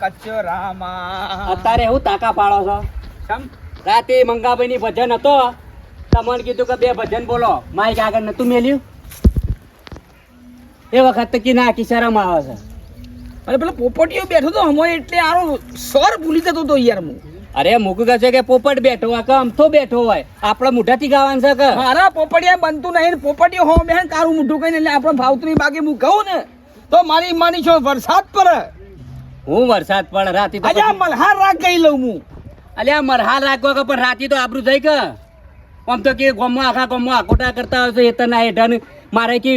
કચરામાં. અત્યારે હું તાકા પાડો છો? કેમ? રાતે મંગાભાઈ ની ભજન હતો, તમને કીધું કે 2 ભજન બોલો, માઈક આગળ નતું મેલ્યું. એ વખત તો કી નાખી શરમ આવે છે. અરે પેલો પોપટીયો બેઠો તો હમો એટલે આરો સ્વર ભૂલી જતો તો યાર હું. અરે મૂકું કહે છે કે પોપટ બેઠો હોય કે અમથો બેઠો હોય, આપડે મુઠાથી ગાવાનું છે કે? મારા પોપટિયા બનતું નહીં. પોપટીયો હો બેન તારું મોઢું કહીને એટલે આપણે ભાવતું નહીં. બાકી હું કહું ને તો મારી માની છો વરસાદ પડે. હું વરસાદ પડે રાતે તો આજે મલ્હાર રાગ કહી લઉં હું. અલ્યા મરહાલ રાખવા કે પણ રાતે તો આબરૂ થઈ કે આમ તો કે ગોમમાં આખા ગોમમાં આકોટા કરતા હોય તો એ તને હેઠળ મારે કે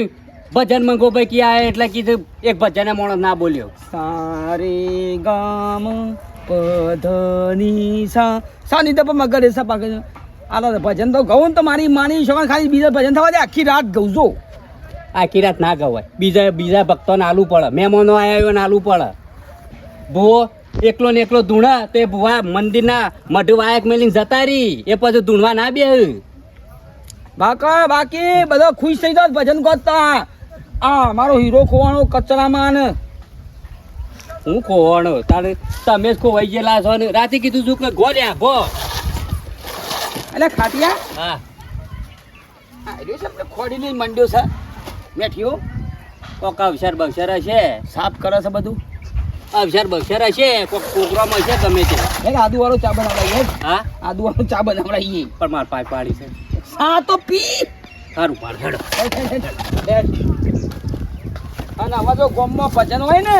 ભજન મંગો ભાઈ કે આ એટલે કીધું એક ભજન માણસ ના બોલ્યો. સારે ગામ પધની સા સાની તો મગર એસા પાકે આલો ભજન તો ગઉં ને તો મારી માની છો ખાલી બીજા ભજન થવા દે. આખી રાત ગઉં જો આખી રાત ના ગવાય, બીજા ભક્તોને આલુ પડે, મહેમાનો આવ્યા હોય ને આલુ પડે. ભૂવો એકલો ને એકલો ધૂણા તો એ ભૂવા મંદિરના મઢ વાયક મેલીને જતા રહી, એ પછી ધૂણવા ના બે. બાકી બધો ખુશ થઈ જાવ ભજન કરતા. આ મારો હીરો ખોવાનો કચરામાં ને હું ખોવાણો તારે તમે જ ખોવાઈ ગયેલા છો ને. રાતે કીધું છું કે ગોળ્યા ભો એટલે ખાટિયા હા રહ્યો છે આપણે ખોડીને મંડ્યો છે બેઠ્યો. કોક અવસર બવસર હશે, સાફ કરે છે બધું. અવસર બવસર હશે, કોક પ્રોગ્રામ હશે ગમે તે. આદુ વાળો ચા બનાવડાવીએ. હા આદુ વાળો ચા બનાવડાવીએ. પણ માર પાય પાડી છે. સા તો પી સારું પાડ હેડો. અને આમાં જો ગામમાં ભજન હોય ને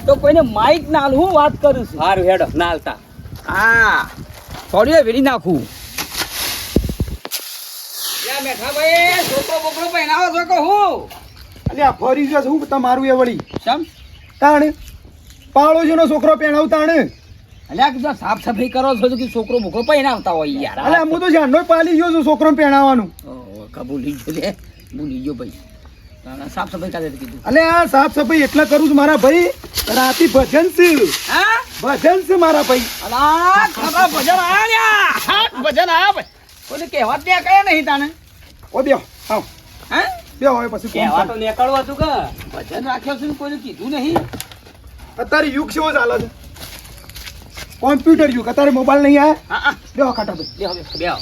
તો કોઈને માઇક ના હું વાત કરું છું. સારું હેડો નાલતા. હા થોડી વેરી નાખું. બેઠા ભાઈ છોકરો બોકરો પહેરાવો છો કે હું? અલ્યા ફરી જશે હું તમારું એ વળી સમ તાણ પાડોશીનો છોકરો પહેણાવ તાણ. અલ્યા કીધું સાફ સફાઈ કરો છો કે છોકરો બોકરો પહેરાવતા હોય યાર. અલ્યા હું તો જાણનો પાલી ગયો છું છોકરો પહેણાવવાનું. ભૂલી ગયો લે, ભૂલી ગયો ભાઈ. સાફ સફાઈ કાઢે કીધું. અલ્યા આ સાફ સફાઈ એટલા કરું છું મારા ભાઈ, રાતી ભજન છે. હા ભજન છે મારા ભાઈ. અલા ખાવા ભજન આયા. ભજન આયા ભાઈ. કોઈને કહેવા ત્યાં કયા નહીં તાને. ઓ બેહો આવ હે બેહો હવે પછી કોણ કહેવા તો ચાલે. નીકળવું હતું કે ભજન રાખ્યો છે ને કોઈને કીધું નહીં. અત્યારે યુગ કેવો ચાલે છે? કોમ્પ્યુટર યુગ. અત્યારે મોબાઈલ નહીં આયા. હા બેહો ખાટા ભાઈ બે હવે બેહો.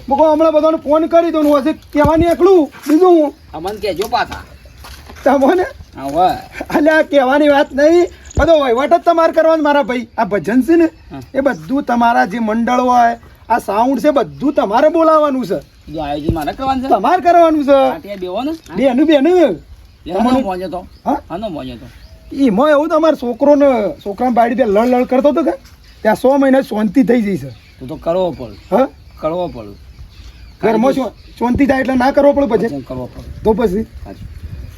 મૂકો હમણાં બધાને ફોન કરી દઉં હશે કહેવાની એકલું બીજું હું અમન કહેજો પાછા. તમને હા હોય અલ્યા કહેવાની વાત નહીં, બધો વહીવટ જ તમારે કરવાનો મારા ભાઈ. આ ભજન છે ને એ બધું તમારા જે મંડળ હોય આ સાઉન્ડ છે બધું તમારે બોલાવવાનું છે, જો આયોજન મારે કરવાનું છે. તમારે કરવાનું છે. પાટિયા બેવો ને બેનું હાનો મોજો તો હા હાનો મોજો તો એમાં એવું તમારા છોકરાને બાળી દે લડ લડ કરતો હતો કે ત્યાં 100 મહિના શાંતિ થઈ જઈ છે. તું તો કરવો પડે હા કરવો પડે ઘરમાં શાંતિ થાય એટલે ના કરવો પડે પછી કરવો પડે. તો પછી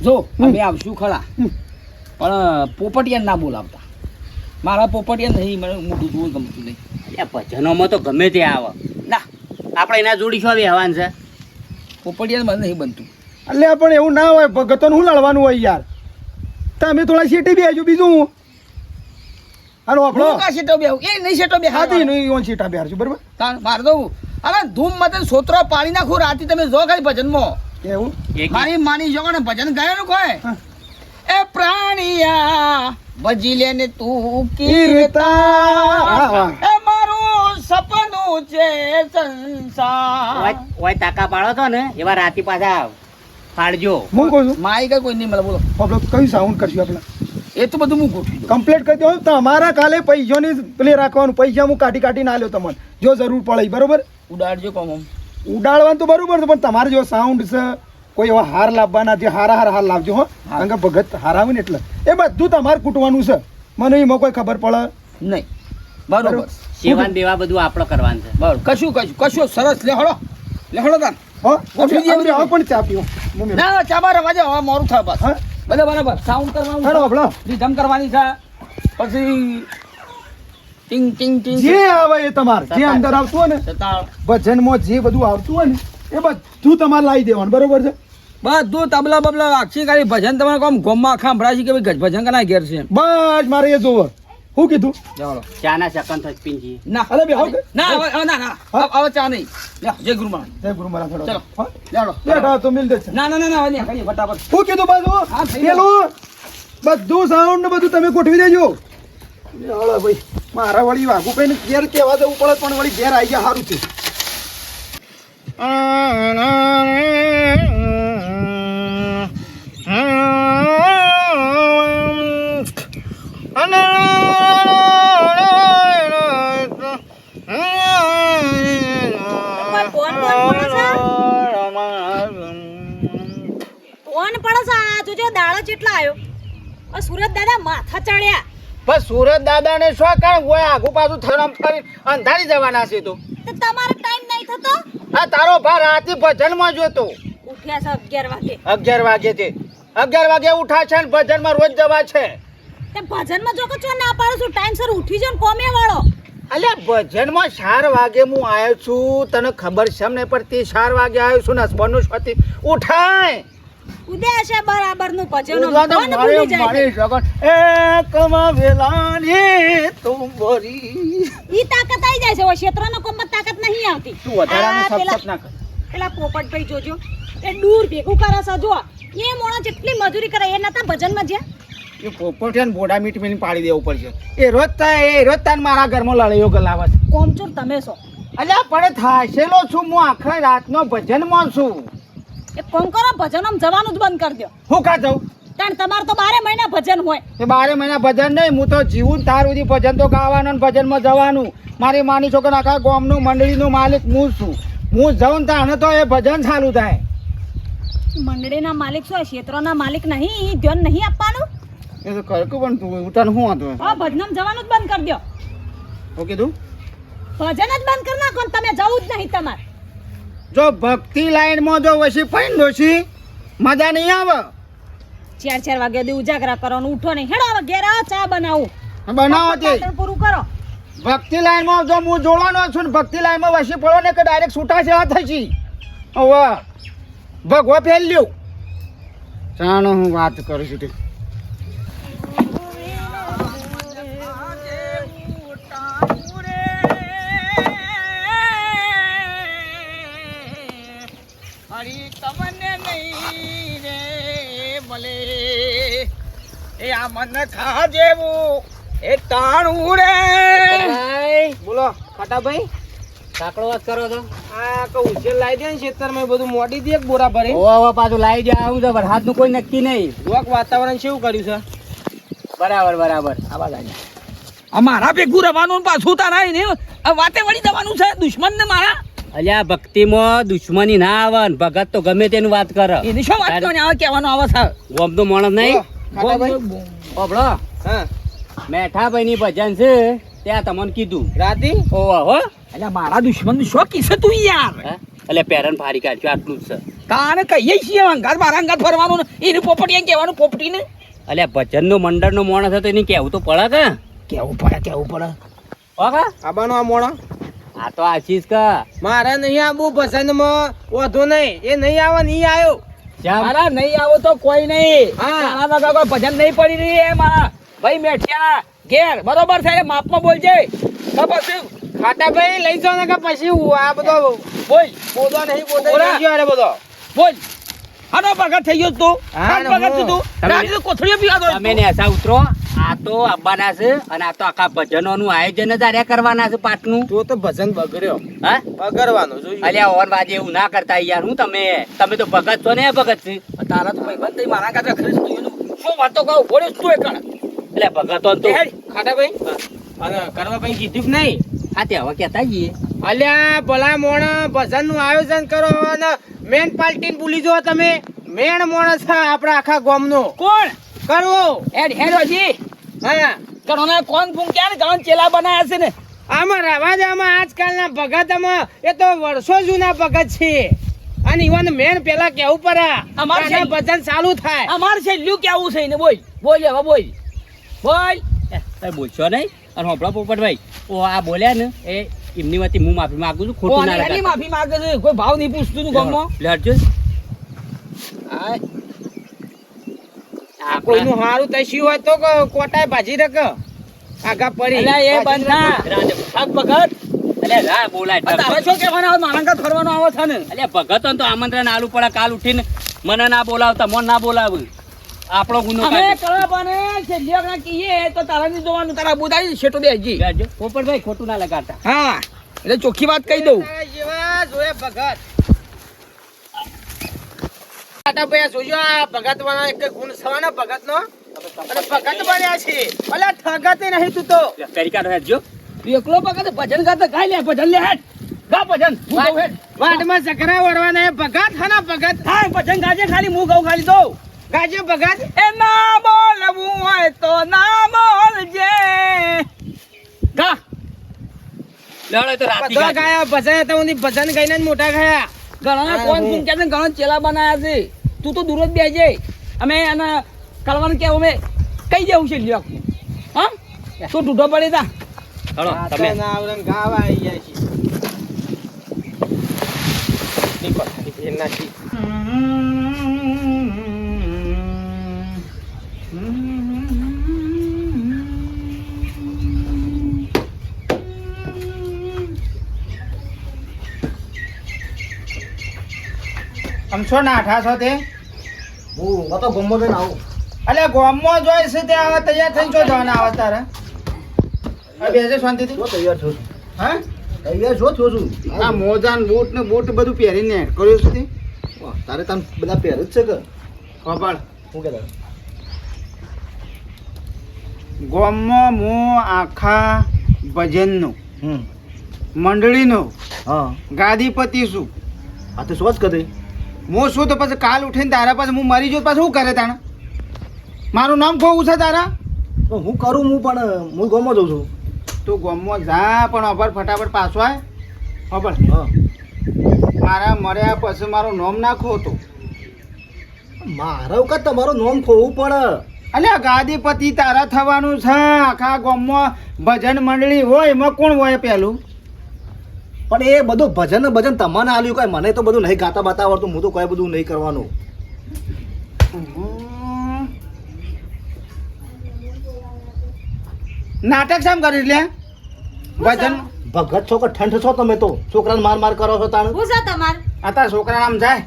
જો અમે આવશું ખરા પણ પોપટિયા ના બોલાવતા. મારા પોપટિયા નહીં, મને મોટું જોવું ગમતું નહીં. ભજનોમાં તો ગમે તે આવે, ના આપણે એના જોડી શું બેહવાનું છે? પોપટિયા મને નહીં બનતું. એટલે પણ એવું ના હોય, ભગતોને શું લડવાનું હોય યાર. તમે થોડા શેટી બેસજો બીજું હું હાલો આપણો હું કા શેટો બેહું? એ નહીં શેટો બેહાડવાનો. હાથી નહીં ઓન શેટા બેસજો બરાબર. તાણ માર દઉં. અરે ધૂમ મતન સોત્રો પાડી નાખું રાતે. તમે જો ખાલી ભજનમાં એવું મારી માની જો ને ભજન ગાયનું કોઈ એ પ્રાણિયા ભજી લે ને તું કીર્તા એ મારું સપનું છે સંસાર. ઓય તાકા પાડો તો ને એવા રાતી પાછા પાડજો. હું કહું છું માઈ કઈ કોઈ નહીં મળે. બોલો આપણે કયું સાઉન્ડ કરશું આપણે એ તો બધું હું ગોઠવી દઉં. કમ્પ્લીટ કરી દો. તમારા કાલે પૈસાની પેલી રાખવાનું, પૈસા હું કાઢી ના લ્યો તમને જો જરૂર પડે બરોબર. ઉડાડજો કોમ આમ. ઉડાડવાનું તો બરોબર છે પણ તમારે જો સાઉન્ડ છે કોઈ એવા હાર લાવવાના જે હારા હાર લાવજો હો. કારણ કે ભગત હાર આવે ને એટલે એ બધું તમારે કૂટવાનું છે. મને એમાં કોઈ ખબર પડે નહીં. બરોબર સેવાન દેવા બધું આપણે કરવાનું છે. બરોબર કશું સરસ લેહડો તાર. હો ગોઠવી દઈએ. હવે પણ ચા પીવો મમ્મી. ના ચાબા રવાજે હવે મોડું થાય બસ. હા બધા બરાબર સાઉન્ડ હેડો કરવાનું આપણો રીધમ કરવાની છે. પછી ટિંગ ટિંગ ટિંગ જે આવે એ તમારે જે અંદર આવતું હોય ને સતાળ ભજનમાં જે બધું આવતું હોય ને એ બધું તમારે લાવી દેવાનું બરોબર છે. બધું તબલા બબલા આખી ગાડી ભજન તમારે કોમ ગોમમાં આખા સંભળાય છે કે ભાઈ ભજન કના ઘેર છે. બસ મારે એ જોવો. શું કીધું? ચાલો ચાના સેકન્ડ થઈ પીંજી. ના અરે બે આવો કે? ના હવે ચા નહીં. લે જય ગુરુ મહારાજ. જય ગુરુ મહારાજ હેડો. ચલો. હા? લેડો બેઠા તો મિલ દે છે. ના હવે ખાલી ફટાફટ. શું કીધું બાજુ હા, થઈ પેલું બધું સાઉન્ડ ને બધું તમે ગોઠવી દેજો હળો ભાઈ મારા વળી વાઘુ ભાઈ ને ઘેર કેવા જવું પડે પણ વળી ઘેર આવી ગયા સારું છે કોણ પડે છે આ જોજો દાડો ચેટલા આવ્યો આ સુરત દાદા માથા ચડ્યા બસ સુરત દાદા ને શું કારણ હોય આગુ પાછું થરમ કરી અંધારી જવાના છે તો તો તમારો ટાઈમ નહીં થતો આ તારો ભા રાતે ભજનમાં જોતો ઉઠ્યા છે 11 વાગે 11 વાગે છે 11 વાગે ઉઠા છે ને ભજનમાં રોજ જવા છે તે ભજનમાં જો કે ચો ના પાડો છું ટાઈમસર ઉઠી જાવ ને કોમે વાળો અલ્યા ભજનમાં 4 વાગે હું આવ્યો છું તને ખબર છે ને પડતી 4 વાગે આવ્યો છું ને હસબન્ડનું સ્વાતી ઉઠાય ઉદય છે બરાબર નું ભજન ઉઠવા તો મારે મારી સગન એ કમાવેલાની તું બોરી ઈ તાકાત આવી જાય છે ઓ ક્ષેત્રનો કોમમાં તાકાત નહીં આવતી તું વધારાનું આ પેલા- સબસબ ના કર પેલા પોપટભાઈ જોજો એ દૂર ભેગું કરે છે જો એ મોણો જેટલી મજૂરી કરે એ નતા ભજનમાં જ્યાં એ પોપટિયાને બોડા મીટ મેલીને પાડી દેવું પડશે એ રોજ તાન મારા ઘરમાં લડાઈઓ ગલાવે છે કોમચોર તમે છો અલ્યા પણ થાશેલો છું હું આખા રાતનો ભજનમાં છું એક કોમ કરો ભજનમાં જવાનું જ બંધ કરી દો હું કા જાઉં કારણ તમારે તો 12 મહિના ભજન હોય એ 12 મહિના ભજન નહીં હું તો જીવું તાર સુધી ભજન તો ગાવાનું ને ભજનમાં જવાનું મારી માની છોકરા આખા ગામનું મંડળીનું માલિક હું છું હું જાઉં તાણે તો એ ભજન ચાલુ થાય મંડળીના માલિક છો ક્ષેત્રના માલિક નહીં ઈ ધ્યાન નહીં આપવાનું એ તો કરકું પણ તું ઉતાર શું હતું હા ભજનમાં જવાનું જ બંધ કરી દો હું કીધું ભજન જ બંધ કરી નાખો ને તમે જવું જ નહીં તમારે જો ભક્તિ લાઈનમાં જો વસી પૈન દોશી મજા નહીં આવે 4 વાગે સુધી ઉજાગરા કરવાનું ઉઠો નહીં હેડો હવે ઘેર આવો ચા બનાવું બનાવો તે પાટણ પૂરું કરો ભક્તિ લાઈનમાં જો હું જોવાનો છું ને ભક્તિ લાઈનમાં વસી પડો ને કે ડાયરેક્ટ છૂટા છે થશી હવે ભગવા ફેલ્યું ચાલો હું વાત કરું છું તે એ આ મન ખા જેવું એ ટાણું રે બોલો ખાટાભાઈ સાંકળો વાત કરો છો આ કહું છે લાવી દે ને ખેતરમાં બધું મોડી દે બોરા ભરી ઓ પાછું લાવી જાય આવું છે વરસાદનું કોઈ નક્કી નહીં જોક વાતાવરણ કેવું કર્યું છે બરાબર આ વાત આવી અમારા ભેગું રવાનું પાછું તારા ને વાતે વળી જવાનું છે દુશ્મન ને મારા અલ્યા ભક્તિમાં દુશ્મની ના આવે ને ભગત તો ગમે તેનું વાત કરે એની શું વાત કરવાની આવે કહેવાનો આવે છે ગોમનો માણસ નહીં ઓબળો હા મેઠાભાઈ ની ભજન છે ત્યાં તમને કીધું રાતી ઓવા હો એટલે મારા દુશ્મન નું શું કિસ્સે તું યાર એટલે પેરન ફારી કાઢ્યું આટલું જ છે તાને કહીએ છીએ અંગાત મારા અંગાત ફરવાનું ને એને પોપટી કહેવાનું પોપટી ને અલ્યા ભજન નો મંડળ નો માણસ હતો એને કેવું તો પડે કે કેવું પડે ઓકા આબાનો આ મોણો આ તો આશીષ કા મારે નહીં આવું પસંદમાં વધુ નહીં એ નહીં આવે નહીં આવ્યો જામ મારા નહીં આવો તો કોઈ નહીં હા. આના વગર કોઈ ભજન નહીં પડી રહી એમાં ભાઈ મેઠિયા ઘેર બરોબર છે માપમાં બોલજે તો પછી ખાટાભાઈ લઈ જાઓ ને કે પછી આ બધો બોલ બોલો નહીં બોલતો લઈ ગયો અરે બધો બોલ હાનો ભગત થઈ ગયો તું હાનો ભગત તું રાજી તો કોથળીઓ પીવા દો તમે ને એસા ઉતરો આ તો આવવાના છે અને આ તો આખા ભજનોનું આયોજન જ આર્યા કરવાના છે પાટનું તો તો ભજન બગડ્યો હા બગડવાનું જોઈએ અલ્યા ઓન વાજે એવું ના કરતા યાર હું તમે તો ભગત છો ને ભગત છે તારા તો ભાઈ બંધ મારા કાકા ખરીદ તું એનું શું વાતો કહું બોલે તું એકણ એટલે ભગતો તો ખાટાભાઈ અને કરવા ભાઈ કીધું કે નહીં આ તે હવે કેતા જઈએ અલ્યા ભલા મોણા ભજન નું આયોજન કરો અને મેન પાર્ટી ભૂલી જો તમે મેન મોણસ છે આપણા આખા ગામનો કોણ કરવો હેડોજી હા કરોને કોણ ફૂંક ક્યારે ગામ ચેલા બનાયા છે ને આમાં રવાજામાં આજકાલના ભગતમાં એ તો વર્ષો જૂના ભગત છે અને ઈવન મેન પેલા કેવું પડે અમારે ભજન ચાલુ થાય અમારે છેલ્લું કેવું છે ને બોલ બોલ હવે બોલ બોલ તમે બોલશો નહીં અને હોપડા પોપટભાઈ ઓ આ બોલ્યા ને એ એમની વતી હું માફી માંગુ છું ખોટું ના કોની માફી માંગે છે કોઈ ભાવ નહીં પૂછતું તું ગામમાં લડજો આ કોઈનું હારું તસ્યું હોય તો કોટાય ભાજી રક આગા પડી અલ્યા એ બંધા શાક ભગત અલ્યા રા બોલાય તારે શું કહેવાનું આવે મારા ઘર ફરવાનો આવે છે ને અલ્યા ભગતો તો આમંત્રણ આલુ પડે કાલ ઉઠીને મને ના બોલાવતા મને ના બોલાવું આપણો ગુનો અમે કાઢો. કળાબાને છેલ્લી વખત કહીએ તો તારા નહીં જોવાનું, તારા બોધાઈ શેઠો દે હજી. જાજો. પોપટભાઈ ખોટું ના લગાડતા. હા એટલે ચોખ્ખી વાત કહી દઉં. કરી કાઢો હેડજો. તું એકલો ભગત ભજન ગાતા ગાઈ લે, ભજન લે હેડ. ગા ભજન, હું ગાઉં હેડ. વાટમાં સકરા વળવાના એ ભગત હના ભગત હા ભજન ગાજે, ખાલી હું ગાઉં ખાલી દઉં. ગાજો ભગત એ ના બોલવું હોય તો ના બોલજે. ગા. લડો તો રાતી બધા ગાજો. ગાયા ભજન હતા હું ભજન ગાઈને જ મોટા ગયા ઘણા કોણ કુમ કે ઘણા ચેલા બનાયા છે. તું તો દૂર જ બેજે. અમે આના કલવાનું કેવું અમે કઈ દેવું છે લ્યો. હા તું ઢૂઢો પડી તા. લડો તમે. ગાવા આવી જાય છે એનાથી આમ છો ના આઠા છો તે હું તો ગમો થઈને આવું. અલ્યા ગોમમાં જોઈ છે તે આવા તૈયાર થઈને જો જવાના આવા તારે હવે બેસે શાંતિથી હું તૈયાર છું. હા તૈયાર છો થયો છું. આ મોજા ને બૂટ ને બૂટ બધું પહેરીને કર્યું છે તે વાહ, તારે તને બધા પહેર જ છે કે ખબર શું કહેતા ગોમમાં હું આખા ભજનનો મંડળીનો હા ગાદીપતિ છું આ તો સોચ કરી હું શું તો પછી કાલ ઉઠીને તારા પાસે હું મરી જાઉં પાછું શું કરે તાણે મારું નામ ખોવું છે તારા તો હું કરું હું પણ હું ગમો જઉં છું. તું ગોમમાં જા પણ અભર ફટાફટ પાછો આય ખબર હા મારા મર્યા પછી મારું નામ નાખો તો મારા વખત તમારું નામ ખોવું પડે. અલ્યા ગાદીપતિ તારા થવાનું છે આખા ગામમાં ભજન મંડળી હોય એમાં કોણ હોય પહેલું પણ એ બધું ભજન ને ભજન તમને આલ્યું કઈ મને તો બધું નહીં ગાતા બાતા આવડતું. હું તો કઈ બધું નહીં કરવાનું. નાટક શેમ કરી લે ભજન ભગત છો કે ઠંડ છો તમે તો છોકરાને માર માર કરો છો તાણ. હું છે તમાર અત્યારે છોકરા નામ જાય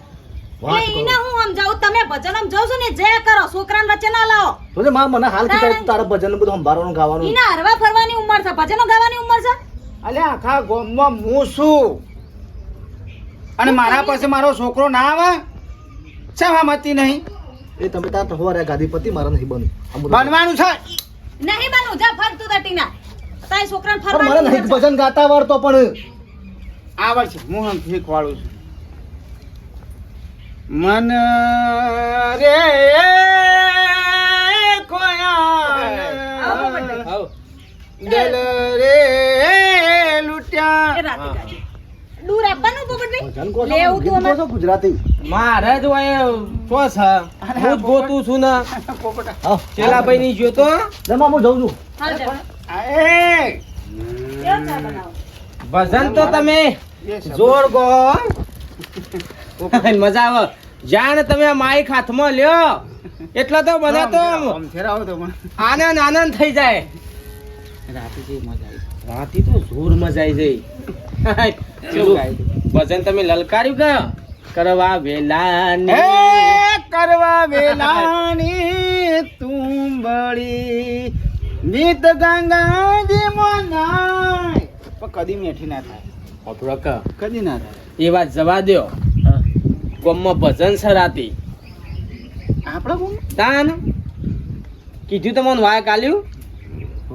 વાત એટલે કરો. એને હું સમજાવું, તમે ભજન સમજાવ છો ને જે કરો, છોકરાને વચ્ચે ના લાવો. તો જે મને હાલ કીધા તારા ભજન બધું સંભાળવાનું ગાવાનું. એને હરવા ફરવાની ઉંમર છે, ભજનો ગાવાની ઉંમર છે. અલ્યા આખા ગામમાં હું છું અને મારા પાસે મારો છોકરો ના આવે સહમતી નહીં એ તમે તાર તો હોવા રહ્યા ગાદીપતિ મારા નહીં બનવું. આમ બધું. બનવાનું છે નહીં બનવું, જા ફરતું તટીના. તારી છોકરાને પણ મને ફરવાની નહીં ઉંમર છે. ભજન ગાતા આવડતો પણ આવડશે હું આમ શીખવાડું છું મન રે આવો ખોયા પોપટભાઈ. આવો. દિલ રે એ લૂટ્યા રાતે ગાજે. દૂર આપવાનું પોપટભાઈ? ભજન કહો છો, લેવું તું ગીત કહો છો ગુજરાતી. મારે જ હોય શું છે હું જ ગોતું છું ને હા ચેલાભાઈ ની જોતો જમા હું જઉં છું. હાલ જા. એ કેવો ચા બનાવો? ભજન તો તમે જોર ગો મજા આવે જાણ તમે માઈક હાથમાં લ્યો એટલે તો બધા તો આનંદ આનંદ થઈ જાય રાતે જે મજા આવી રાતે તો જોર મજા આવી જાય ભજન તમે લલકાર્યું કે કરવા વેલાની કરવા વેલાની તુંબડી નીત ગંગાજી મનાય પણ કદી મેઠી ના થાય કદી ના થાય એ વાત જવા દ્યો ગોમમાં ભજન છે રાતે આપણા ગોમ તાન કીધું તમને વાયક આલ્યું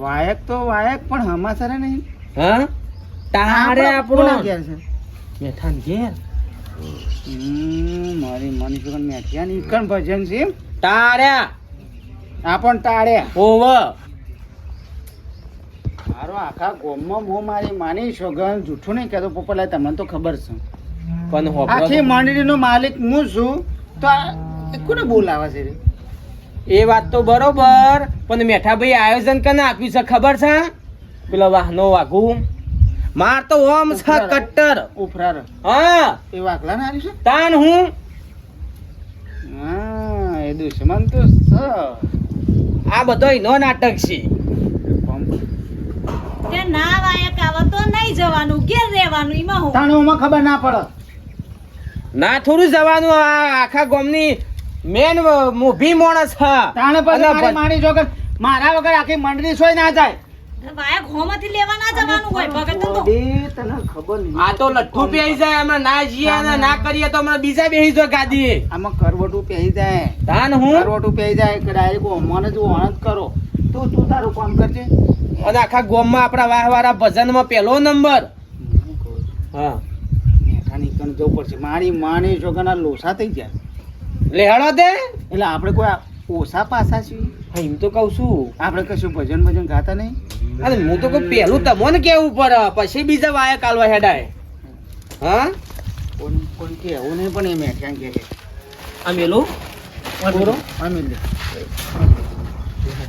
વાયક તો વાયક પણ હમાસરે નહીં હા તારે આપણો ઘેર છે મેઠાન ઘેર મારી મન જીવન મેઠિયા ની કણ ભજન છે તાર્યા આપણ તાળ્યા ઓવ મારો આખા ગોમમાં મો મારી માની સોગન જૂઠું નહીં કહેતો પોપટલાલ તમને તો ખબર છે પણ આખી મંડળીનો માલિક હું છું તો આ કોને બોલાવે છે એ વાત તો બરોબર પણ મેઠાભાઈ આયોજન કને આપ્યું છે ખબર છે પેલો વાહનો વાઘું માર તો ઓમ છે કટ્ટર ઉફરાર હા એ વાઘલા ના છે તાન હું હા એ દુશ્મન તો છે આ બધો નો નાટક છે તે ના વાયક આવે તો નહીં જવાનું, ઘેર રહેવાનું. એમાં હું તાણુમાં ખબર ના પડે ના થોડું જવાનું આ આખા ગામની મેન મૂભી માણસ હા તાણે પછી અને મારી માની જો કે મારા વગર આખી મંડળી સોય ના જાય વાયક હોમાંથી લેવા ના જવાનું હોય ભગત તો તને ખબર નહીં આ તો લઠ્ઠું પહેરી જાય અમે ના જીએ અને ના કરીએ તો અમે બીજા બેસી જાય ગાદી આમાં કરવટું પહેરી જાય તાન હું કરવટું પહેરી જાય કે ડાયરેક્ટ ઓમોને જ ઓણ જ કરો તું તારું કામ કરજે અને આખા ગામમાં આપણા વાહવાળા ભજનમાં પહેલો નંબર હા મેઠા નીકળ જવું પડશે મારી માની છોકરાના લોસા થઈ ગયા લેહડો દે એટલે આપણે કોઈ ઓછા પાસા છીએ એમ તો કહું છું આપણે કશું ભજન ગાતા નહીં અને હું તો કહું પહેલું તમને કેવું પડે પછી બીજા વાયા કાલવા હેડાય હા કોણ કે એવું નહીં પણ એ મેઠાણ કે આ મેલું બોલો અમે લે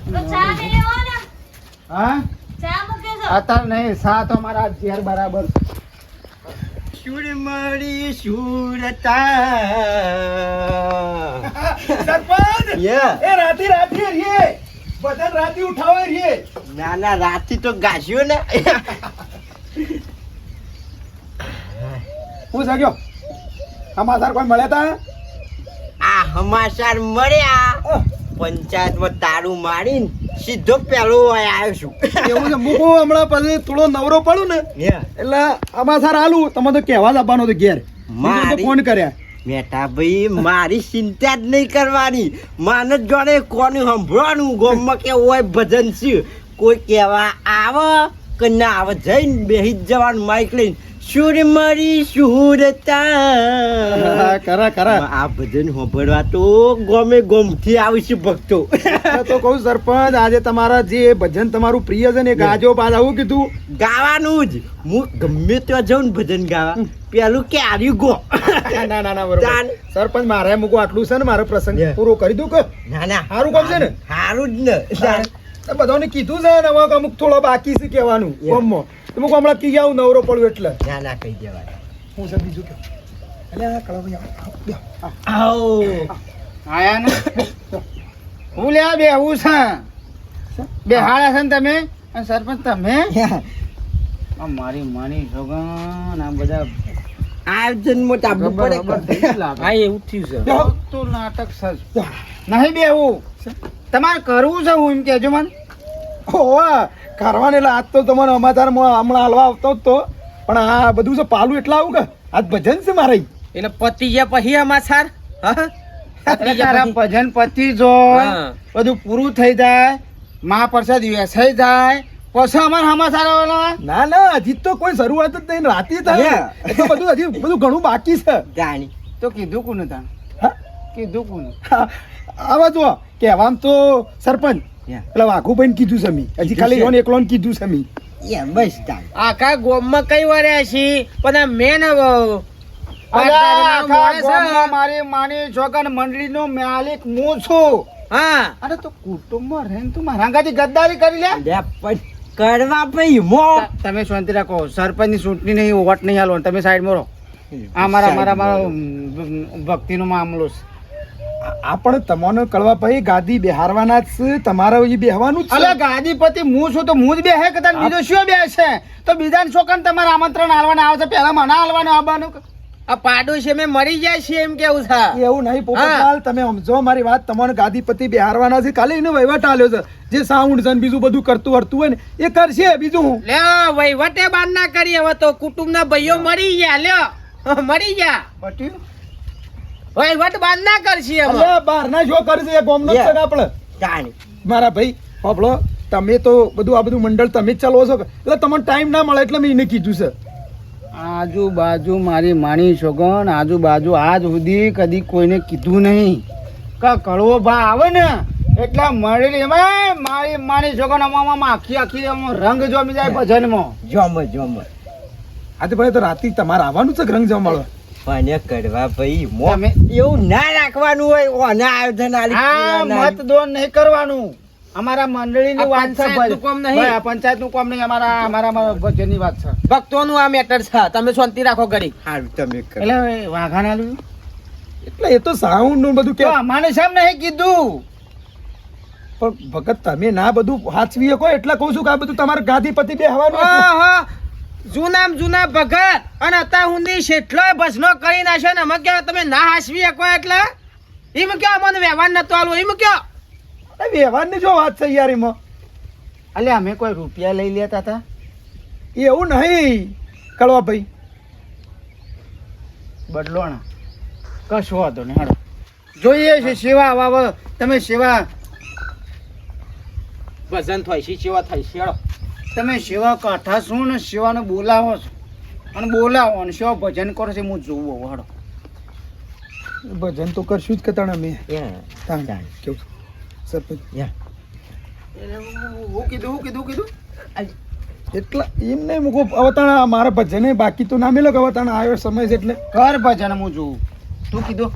તો ચા ને લેવો ને હા ચા મૂકે છો અત્યારે નહીં સા તો મારા ઝેર બરાબર સુર મળી સુરતા સરપંચ એ રાતી રીએ બધા રાતી ઉઠાવે રીએ ના ના રાતથી તો ગાસ્યો ને હું જાગ્યો સમાચાર કોઈ મળ્યા તા આ સમાચાર મળ્યા પંચાયતમાં તાળું મારીને સીધો પેલો આવ્યો છું એવું છે મૂકો હમણાં પછી થોડો નવરો પડું ને એટલે સમાચાર આલું તમે તો કહેવા જ આપવાનો હતો ઘેર મારી- ફોન કર્યા મેઠા ભાઈ મારી ચિંતા જ નહીં કરવાની માને જ જોડે કોનું સાંભળવાનું ગામમાં કે હોય ભજન છે કોઈ કહેવા આવે કે ના આવે જઈને બેસી જ જવાનું માઇક લઈને સુર મરી સુરતા કરા આ ભજન સાંભળવા તો ગમે ગમથી આવીશું ભક્તો તો કહું સરપંચ આજે તમારા જે ભજન તમારું પ્રિય છે ને એ ગાજો પાછ આવું કીધું ગાવાનું જ હું ગમે ત્યાં જાઉં ને ભજન ગાવા પેલું કે આર્યું ગો ના બરોબર તાન. સરપંચ મારે મૂકો આટલું છે ને મારો પ્રસંગ Yeah. પૂરો કરી દઉં કે ના ના સારું કામ છે ને સારું જ ને બધાને કીધું છે ને હવે અમુક થોડો બાકી છે કહેવાનું Yeah. ગામમાં તો મૂકો હમણાં કી આવું નવરો પડું એટલે ના ના કહી દેવાય હું છે બીજું કે અલ્યા કળાભાઈ આવો, બેહો. આવો આયા ને હું લે બેહું છે બેહાડ્યા છે ને તમે અને સરપંચ તમે આ મારી માની છોકરા આ બધા આયોજનમાં ટાબુ પડે હા એવું જ થયું છે બેહો. તો નાટક સજ નહીં બેહું તમારે કરવું છે હું એમ કહેજો મને ઓવા કરવાને એટલે આજ તો તમારે સમાચારમાં હમણાં હાલવા આવતો જ તો પણ આ બધું છે પાલું એટલે આવું કે આજ ભજન છે મારે એટલે પતિ ગયા પછી સમાચાર હા તારા ભજન પતિ જો હા. બધું પૂરું થઈ જાય મહાપ્રસાદ વેસાઈ જાય પછી અમારે સમાચાર આવવાના ના હજી તો કોઈ શરૂઆત જ નહીં રાતી થાય Yeah. એ તો બધું હજી બધું ઘણું બાકી છે જાણી તો કીધું કોને તાન હા? કીધું કોને આવા જો કહેવામ તો સરપંચ Yeah. પેલા વાઘુભાઈ કીધું છે મી હજી ખાલી છે? એકલો કીધું છે મી યા બસ તાણ આખા ગામમાં કઈ વર્યા છે પણ આ મેન આખા ગામમાં મારી માની છોકરા મંડળીનો માલિક હું છું હા અરે તો કુટુંબમાં રહીને તું મારા ગાડી ગદ્દારી કરી લે લે પણ કરવા ભાઈ મો તમે શાંતિ રાખો સરપંચની ચૂંટણી નહીં વોટ નહીં હાલો તમે સાઈડમાં રહો આ મારા ભક્તિનો મામલો છે આપણે તમને કળવા ભાઈ ગાદી બેહારવાના જ છે તમારે એ બેહવાનું જ અલે છે ગાદીપતિ હું છું તો હું જ બેહે કે તાર બીજો શું બેસે તો બીજાને છોકરાને તમારે આમંત્રણ આલવાના આવે છે પહેલા મને આલવાનું આવવાનું આ પાડોશી છે મેં મરી જાય છે એમ કેવું છે એવું નહીં પોપટલાલ તમે સમજો મારી વાત તમને ગાદીપતિ બેહારવાના છે ખાલી એનો વહીવટ આલ્યો છે જે સાઉન્ડ છે ને બીજું બધું કરતું વર્તું હોય ને એ કરશે બીજું હું લે વહીવટે બાર ના કરી હવે તો કુટુંબના ભાઈઓ મરી ગયા લ્યો મરી ગયા પટ્યું વહીવટ બાર ના કરશે હવે અલ્યા બહારના જો કરશે એ ગામનો જ છે ને આપણે જાણી મારા ભાઈ હોભળો તમે તો બધું આ બધું મંડળ તમે જ ચલાવો છો એટલે તમને ટાઈમ ના મળે એટલે મેં એને કીધું છે આજુબાજુ મારી માણી છોકન આજુબાજુ આજ સુધી કદી કોઈને કીધું નહીં કે કડવો ભા આવે ને એટલે મળેલી એમાં મારી માણી છોકન આમાં આખી આખી આમાં રંગ જોમી જાય ભજનમાં જોમ આજે ભાઈ તો રાતે તમારે આવવાનું છે રંગ જમાડવા પણ એ કરવા ભાઈ મો તમે- એવું ના રાખવાનું હોય ઓના આયોજન આલી હા પૂરાના. મતદાન નહીં કરવાનું અમારા મંડળીની આ વાત છે પંચાયતનું કામ નહીં. ભાઈ, આ પંચાયતનું કામ નહીં અમારા ભજનની વાત છે ભક્તોનું આ મેટર છે તમે શાંતિ રાખો ઘડી હારું તમે કરો. એટલે વાઘાના આવ્યું એટલે એ તો સાઉન્ડ નું બધું તો કે અમારે સાહેબ નહીં કીધું પણ ભગત તમે ના બધું હાચવી શકો એટલે કહું છું કે આ બધું તમારે ગાદીપતિ બેહવાનું હતું. ઓહો જૂના ભગત અને અત્યાર સુધી શેઠલો ભજનો કરી નાખ્યો ને અમે કહેવાય તમે ના હાસવી શકો એટલે એમ કયો અમને વ્યવહાર નતો આલો એમ કયો એ વ્યવહારની જો વાત છે યાર એમાં અલે અમે કોઈ રૂપિયા લઈ લેતા હતા એવું નહીં કળવા ભાઈ બદલોણા કશો વાંધો નહીં હાડો જોઈએ છે સેવા વાવ તમે સેવા ભજન થાય છે સેવા થાય છે હેડો તમે સેવા કાઠા છો ને સેવાને બોલાવો છો અને બોલાવો અને સેવા ભજન કરો છે હું જોવું હાડો ભજન તો કરશું જ કતાણ અમે યા કેવું સરપંચ હું કીધું એટલા એમ નહીં મૂકો અવતાણા મારા ભજને બાકી તો ના મેલો કે અવતાણા આવ્યો સમય છે એટલે કર ભજન હું જોઉં તું કીધું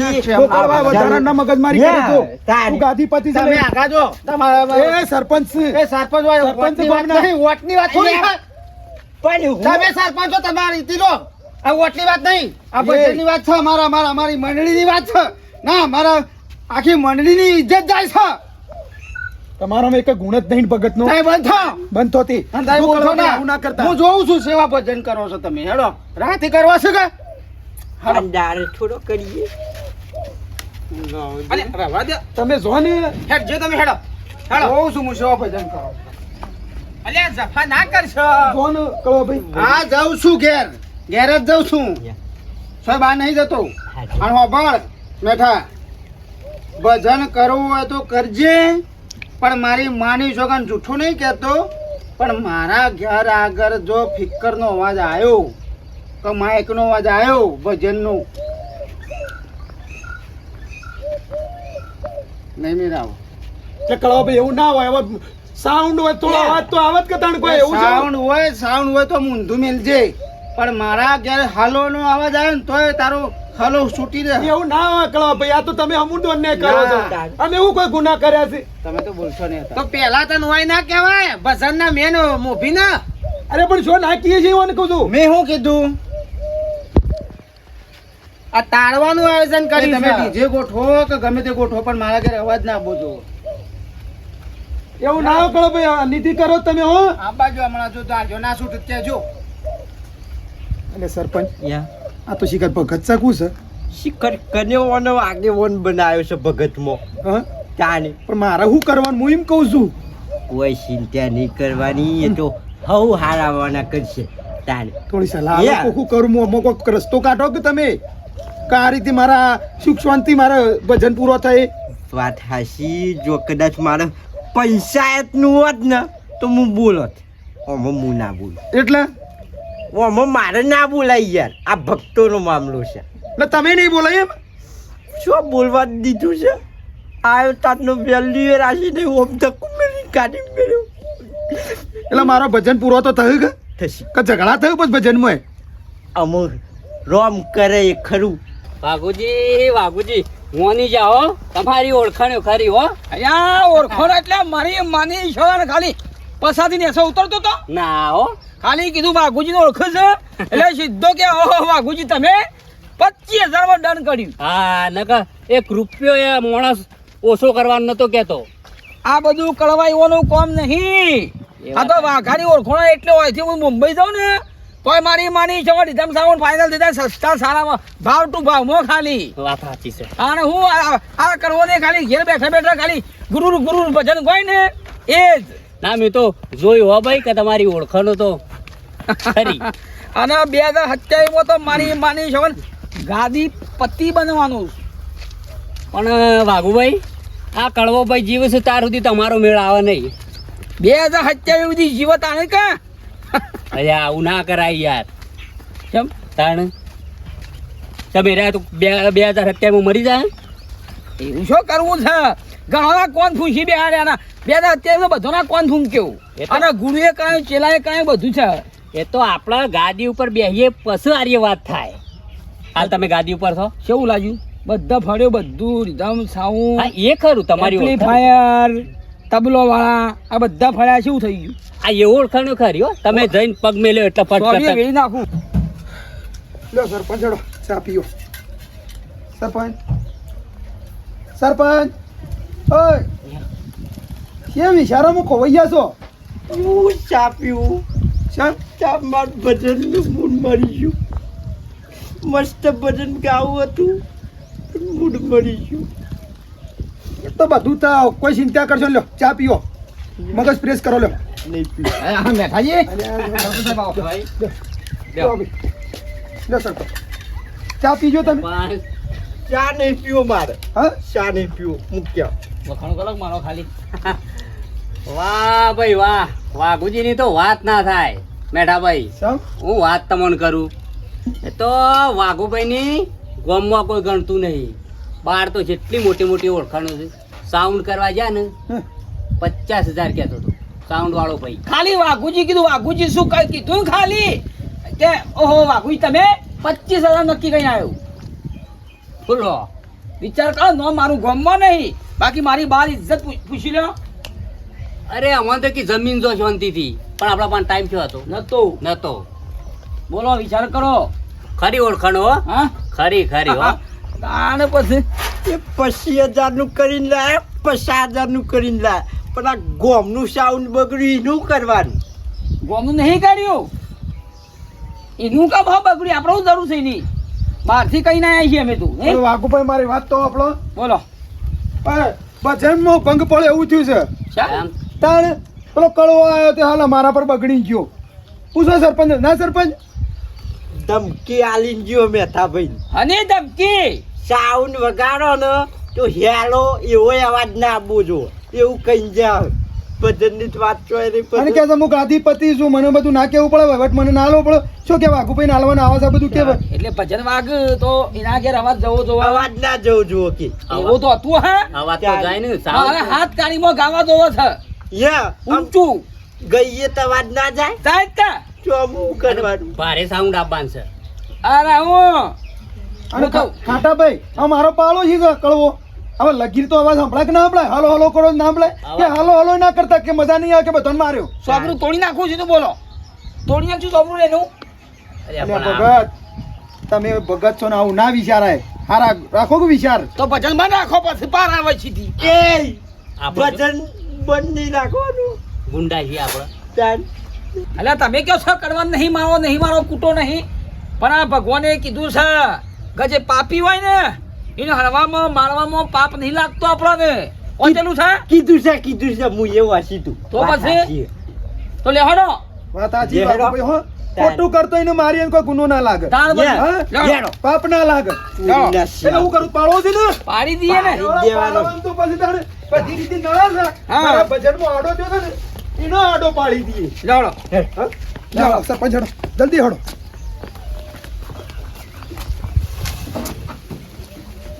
વધારાના મગજમારી કરે તો તું ગાદીપતિ છે તમે ને. આગા જો તમારા એ સરપંચ છે. એ સરપંચ હોય સરપંચ વોટની વાત ગામના. નહીં વોટની વાત થોડી છે. પણ તમે સરપંચ છો તમારી રીતિનો આ વોટની વાત નહીં આ ભજનની વાત છે અમારી મંડળીની વાત છે ના મારા આખી મંડળીની ઇજ્જત જાય છે તમારામાં એક ગુણ જ નહીં ભગતનો તમે બંધ થો બંધ થતી અને તમે તું બોલશો કરવા ના. આવું ના કરતા હું જોઉં છું સેવા ભજન કરો છો તમે હેડો રાતે કરવા છે કે અંધારે થોડો કરીએ અરે રવા દે તમે જો ને હેડ જો તમે હેડો હેડો જોઉં છું હું સેવા ભજન કરો અલ્યા જફા ના કરશો જો ને કળવા ભાઈ હા જાઉં છું ઘેર જ જાઉં છું સાહેબ આ નહીં જતો અને હોભળ મેઠા ભજન કરવું હોય તો કરજે પણ મારી માની છોકરાને જૂઠું નહીં કહેતો પણ મારા ઘર આગળ જો ફિક્કરનો અવાજ આવ્યો કે માઇકનો અવાજ આવ્યો ભજનનો નહીં મેરાવો કે કળવા ભાઈ એવું ના હોય હવે સાઉન્ડ હોય થોડો અવાજ તો આવત કે તાણ કોઈ એવું છે સાઉન્ડ હોય તો હું ઊંધું મેલજે પણ મારા ઘેર હાલોનો અવાજ આવે ને તોય તારો હાલો છૂટી દે એવું ના હોય કળવા ભાઈ આ તો તમે અમૂર્ત અન્યાય કરો છો ના. અમે એવું કોઈ ગુના કર્યા છે તમે તો બોલશો નહીં તો પેલા તને હોય ના કહેવાય ભજન ના મેન મોભી ના અરે પણ જો નાખીએ છીએ એવું કહું છું મેં શું કીધું આ તાળવાનું આયોજન કે કર્યું તમે છે ડીજે ગોઠવો કે ગમે તે ગોઠવો પણ મારા ઘરે અવાજ ના આપવો જોવો એવું ના હોય કળવા ભાઈ આ નીતિ કરો તમે હો આ બાજુ હમણાં જો તો ના છૂટ ત્યાં જો એટલે સરપંચ યા આ તો શિખર ભગત શકું છે શિખર કન્યાઓનો આગેવાન બનાવ્યો છે ભગતમાં હા તાને પણ મારે શું કરવાનું હું એમ કહું છું કોઈ ચિંતા નહીં કરવાની એ તો હવ હારાવાના કરશે તાને થોડી સલાહ Yeah. આપો, શું કરું હું અમુક કોક રસ્તો કાઢો કે તમે કે આ રીતે મારા સુખ શાંતિ મારા ભજન પૂરો થાય વાત હાસી જો કદાચ મારે પંચાયતનું હોત ને તો હું બોલત ઓમાં હું ના બોલું એટલે ઓમાં મારે ના બોલાય યાર આ ભક્તોનો મામલો છે એટલે તમે નહીં બોલાય એમ શું બોલવા દીધું છે આવ્યો તારનો વેલ્યુ રાશી નહીં ઓમ ધક્કું મેલી કાઢી મેળ્યો એટલે મારો ભજન પૂરો તો થયું કે થશે કે ઝઘડા થયું પછી ભજનમાં અમુક રોમ કરે એ ખરું વાઘુજી મોની જાઓ તમારી ઓળખાણ ખરી હો અહીંયા ઓળખો ને એટલે મારી માની ઈશ્વર ખાલી પસાથી નેસો ઉતરતો તો ના હો ખાલી કીધું વાઘુજી ને ઓળખે છે એટલે સીધો કે ઓહો વાઘુજી તમે 25,000 માં ડન કર્યું હા નકર એક રૂપિયો એ માણસ ઓછો કરવાનો નતો કેતો આ બધું કળવાઈવાનું કોમ નહીં આ તો વાઘાની ઓળખોણા એટલે હોયથી હું મુંબઈ જાઉં ને તોય મારી માની છે રીધમ સાઉન્ડ ફાઇનલ દીધા સસ્તા સારામાં ભાવ ટુ ભાવમાં ખાલી વાત સાચી છે અને હું આ કરવો ને ખાલી ઘેર બેઠા બેઠા ખાલી ગુરુ ગુરુ ભજન કોઈ ને એ જ ના મેં તો જોયું હો ભાઈ કે તમારી ઓળખાણો તો ખરી અને 2027 માં તો મારી માની છે ગાદી પતિ બનવાનું પણ વાઘુભાઈ આ કળવોભાઈ જીવ છે ત્યાર સુધી તમારો મેળ આવે નહીં 2027 સુધી જીવત આને કા અરે આવું ના કરાય યાર કેમ તાણ તમે રહ્યા તો 2027 માં મરી જાય એવું શું કરવું છે ઘણા કોણ ફૂંસી બેહાડ્યા 2027 બધાના કોણ ફૂંક્યું એ તો- અને ગુરુએ કાંઈ ચેલાએ કાંઈ બધું છે એ તો આપણા ગાદી ઉપર બેહીએ પછી આર્ય વાત થાય હાલ તમે ગાદી ઉપર છો કેવું લાગ્યું બધા ફળ્યો બધું રીધમ હા સાઉન્ડ એ ખરું તમારી ઓળખાણ. એમ્પ્લીફાયર તબલો વાળા આ બધા ફળ્યા શું થઈ ગયું આ એ ઓળખાણું ખરી હો તમે જઈને પગ મેલ્યો એટલે ફટ સોરીએ કરતા. વેડી નાખું લો સરપંચ હેડો ચા પીઓ સરપંચ સરપંચ ઓય કેમ ઈશારામાં ખોવાઈ છો હું ચાપ્યું સર ચા માર ભજનનું મૂળ મરી ગયું મસ્ત ભજન ગાવું હતું મૂડ મરી ગયું. એ તો બધું તો કોઈ ચિંતા કરશો લ્યો ચા પીઓ મગજ ફ્રેશ કરો લ્યો નહીં પીવું. હા મેઠાજી લ્યો સરપંચ ચા પીજો તમે પણ ચા નહીં પીવો મારે. હા ચા નહીં પીવો મૂક્યા. વખાણ કરો મારો ખાલી વાહ ભાઈ વાહ વાઘુજીની તો વાત ના થાય મેઠાભાઈ. સમ હું વાત તમને કરું એ તો વાઘુભાઈની ગામમાં કોઈ ગણતું નહીં. બહાર તો જેટલી મોટી મોટી ઓળખાણો છે. સાઉન્ડ કરવા ગયા ને 50,000 કહેતો હતો સાઉન્ડ વાળો ભાઈ. ખાલી વાઘુજી કીધું વાઘુજી શું કીધું ખાલી કે ઓહો વાઘુજી તમે 25,000 નક્કી કઈ આવ્યું બોલો વિચાર કરો નો મારું ગામમાં નહીં બાકી મારી બાર ઇજ્જત પૂછી લો. અરે અમારે તો કે જમીન જો શાંતિથી પણ આપણા પાસે ટાઈમ થયો હતો નતો. બોલો વિચાર કરો ખરી ઓળખાણો હો. હા ખરી ખરી હો. આને પછી એ 25,000 નું કરીને લાયા 50,000 નું કરીને લાયા પણ આ ગોમનું સાઉન્ડ બગડ્યું એનું કરવાનું. ગોમનું નહીં કર્યું એનું કા ભાવ બગડ્યું આપણું જરૂર છે નહીં બહારથી કઈ ના આવી છીએ અમે તું નહીં? વાઘુભાઈ મારી વાત તો આપણો બોલો ભજનમાં ભંગ પડે એવું થયું છે શા? આમ તાણ પેલો કળવો આવ્યો તે હાલ મારા પર બગડી ગયો પૂછો સરપંચ ના સરપંચ ધમકી આલીને ગયો મેથાભાઈ. અને ધમકી સાઉન્ડ વગાડો ને તો હેલો એવો અવાજ ના આપવો જો એવું કઈ જાવ ભજનની જ વાત ચોય અને નહીં. કે હું ગાદીપતિ છું મને બધું ના કેવું પડે વહીવટ મને ના આલવો પડે શું કે વાઘુભાઈ નાલવાના આવાજ આ બધું કેવાય એટલે ભજન વાગ તો એના ઘેર અવાજ જવો જોવા અવાજ ના જવું જુઓ કે એવું તો હતું હા અવાજ તો જાય ને મારે સાઉન્ડ હાથ કાઢીમાં ગાવા જોવો છે યા ઊંચું ગઈએ તો અવાજ ના જાય સાહેબ કા તો હું કરવાનું. ભારે સાઉન્ડ આપવાનું છે. અરે હું અને ખાટાભાઈ આ મારો પાળો છે કે કળવો હવે લગીર તો અવાજ સંભળાય કે ના સંભળાય હાલો હાલો કરો ના સંભળાય કે હાલો હાલો ના કરતા કે મજા નહીં આવે કે બધાને માર્યો સોબરું તોડી નાખું છું તો બોલો તોડી નાખશું સોબરું એનું અરે અને પણ આ- ભગત તમે ભગત છો ને આવું ના વિચારાય હારા રાખો કે વિચાર તો ભજનમાં નાખો પછી પાર આવે સીધી એ આપણે ભજન બંધ નહીં રાખવાનું. ગુંડા છીએ આપણે. ચાલ એટલે તમે કહો છો કરવાનું નહીં મારો કૂટો નહીં પણ આ ભગવાને કીધું છે કે જે પાપી હોય ને એને હળવામાં મારવામાં પાપ નહીં લાગતો આપણને ઓચેલું છે કીધું છે હું એવું હસી તું તો પછી? તો લેહડો વાત સાચી જે વાઘુભાઈ હો ખોટું કરતો એને મારી એને કોઈ ગુનો ના લાગે તાર Yeah. હા? લેહડો. પાપ ના લાગે એટલે હું કરું પાળો છે ને પાડી દઈએ ને પાડી. પાળવાનું તો પછી તારે બધી રીતે નળા છે હા. મારા ભજનમાં આડો થયો છે ને એનો આડો પાડી દઈએ લેહડો હા? જાઓ, સરપંચ હડો જલ્દી હડો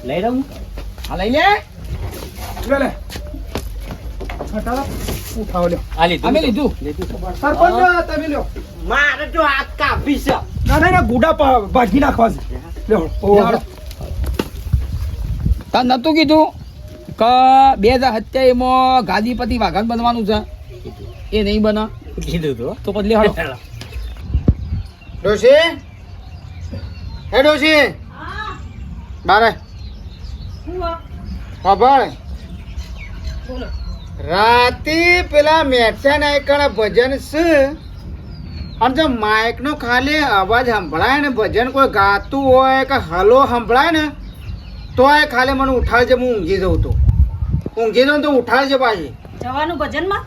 લઈ રહું હા લઈ લે લે લે હટાડો ઉઠાવો લ્યો આ લીધું અમે લીધું સરપંચ તમે લ્યો મારે તો હાથ કાપી છે. ના ના ના ગુડા ભાગી નાખવા છે લ્યો લેહડો. તાર નતું કીધું કે 2027 માં ગાદીપતિ વાઘન બનવાનું છે એ નહીં બના કીધું તો તો પછી લેહડો ડોશી હે ડોશી બારે ખબર રાતે પેલા મેઠા નાયકના ભજન છે અને જો માઇક નો ખાલી અવાજ સંભળાય ને ભજન કોઈ ગાતું હોય કે હલો સંભળાય ને તો એ ખાલી મને ઉઠાડજે હું ઊંઘી જઉં તો ઊંઘી જાઉં તો ઉઠાડજે પાછી જવાનું ભજનમાં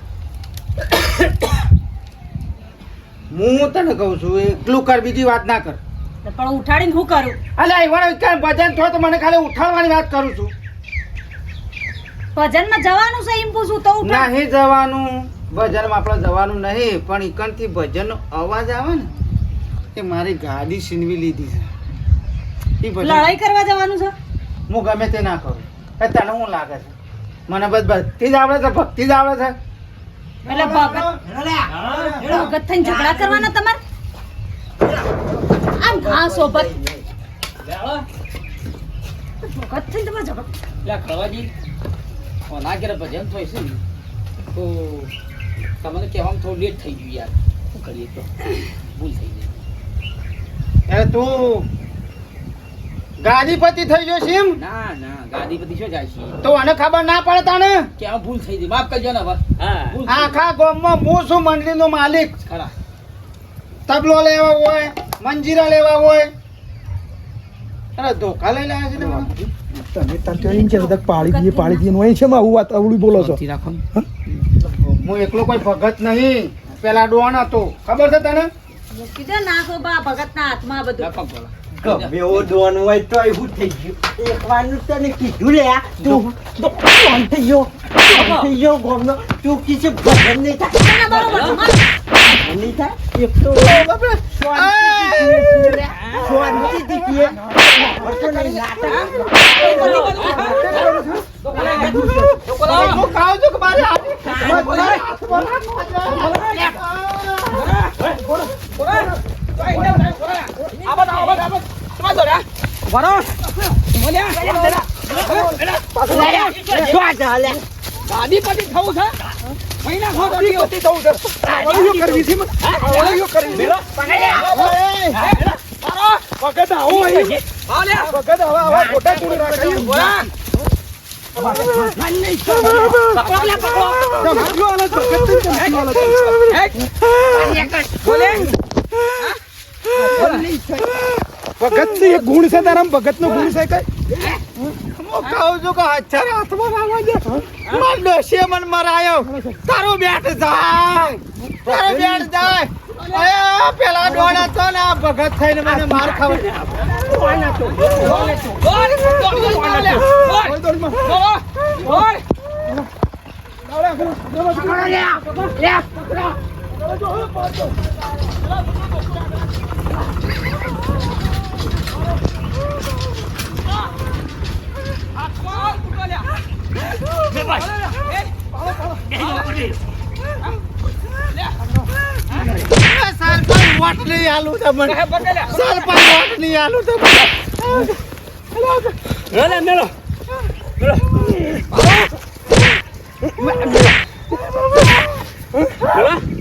હું તને કહું છું એકલું કર બીજી વાત ના કર પણ ઉઠાડીને શું કરું અલે એવા ભજન થયો તો મને ખાલી ઉઠાડવાની વાત કરું છું ભજનમાં જવાનું છે એમ પૂછું તો ઉઠા નહીં જવાનું ભજનમાં આપણે જવાનું નહીં પણ ઈકણથી ભજનનો અવાજ આવે ને એ મારી ગાડી છીનવી લીધી છે એ ભજન લડાઈ કરવા જવાનું છે હું ગમે તે ના કરું એ તને શું લાગે છે મને બસ ભક્તિ જ આવડે છે ભક્તિ જ આવડે છે એટલે ભગત થઈને ઝઘડા કરવાના તમારે આમ હા સોબત ભગત થઈને તમારે ઝઘડા લે ખવાજી ના ઘેર ભજન થાય છે ને તો તમને કહેવામાં થોડું લેટ થઈ ગયું યાર શું કરીએ તો ભૂલ થઈ ગઈ એ તું ગાદીપતિ થઈ ગયો છે એમ ના ના ગાદીપતિ શું જાય છે તો મને ખબર ના પડે તને કે આ ભૂલ થઈ ગઈ માફ કરજો ને હવે હા ભૂલ થઈ આખા ગામમાં હું છું મંડળીનો માલિક ગઈ. ખરા તબલો લેવા હોય મંજીરા લેવા હોય અરે ધોકા લઈ લાયા છે ને મને. તમે તાર તો એમ કે બધા પાડી દઈએ અહીં છે આવું વાત અવળું બોલો છો હું એકલો કોઈ ભગત નહીં, પેલા ડોન હતો, ખબર છે તને? મૂકી દે નાખો બા ભગતના હાથમાં આ બધું. ગમે એવો ડોન હોય તો એવું થઈ ગયું એક વારનું તને કીધું લે તું ડોન થઈ ગયો ગોમનો તું કીધે ભજન નહીં થાય ના, બરોબર છે, હા. નહીં થાય એક તો શાંતિથી કહે. ખબર તો નહીં નાટક હું ખાઉં છું કે મારે હાથી? ગાદીપતિ થવું છે મહિના ખો ગાદીપતિ થવું છે આવડીઓ કરવી છે મને આવડીઓ કરવી છે વખત આવો અહીં વખત આવા ખોટા કુડ રાખાયું ભગત છે ગુણ છે તારા ભગત નો ગુણ છે કઈ હું ખાઉં છું કે હજાર હાથમાં લાવવા દે. માર ડોશીએ મને મરાયો. તારો બેટ જાય, તારો બેટ જાય. અરે પેલા ડોન હતો ને આ ભગત થઈને મને માર સરપંચ વોટ નહીં આલું તમને, સરપંચ વોટ નહીં આલું તમને.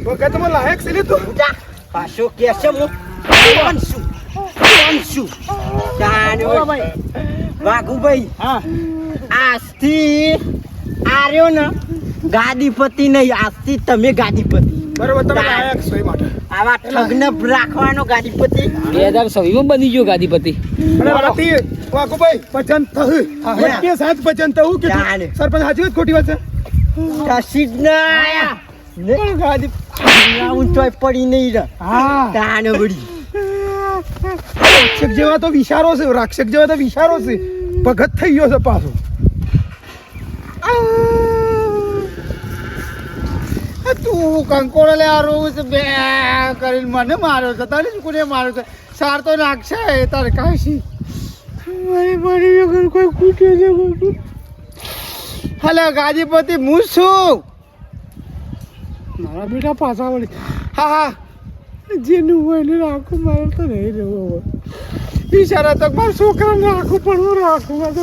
ભગતમાં લાયક છે ને તું પાછો કે છે હું કોણ છું વાઘુભાઈ આજથી આર્યો ને ગાદીપતિ નહીં, આજથી તમે ગાદીપતિ. બરોબર તમે લાયક છો એ માટે આવા ઠગને રાખવાનો ગાદીપતિ. 2026 બની ગયો ગાદીપતિ. અને વાતી વાઘુભાઈ ભજન થયું કે સાથ ભજન થયું કે જાણે. સરપંચ સાચી વાત ખોટી વાત છે કશી જ ના પણ ગાદી ઊંચોય પડી નહીં રે. હા તાને બળી રાક્ષક જેવા તો વિચારો છે, રાક્ષક જેવા તો વિચારો છે. ભગત થઈ ગયો છે પાછો. તું કંકોડો લે આ રોજ બે કરીને મને માર્યો છે, તને શું કોને માર્યો છે? સાર તો નાખશે તારે કાશી. મારી વગર કોઈ ખૂટ્યો છે બધું. હલે ગાદીપતિ હું છું. મારા બેટા પાછા વળી હા હા, જેનું હોય ને રાખું મારે તો નહીં રહેવું. બિચારા તો મારા છોકરાને રાખું પણ હું રાખું. તો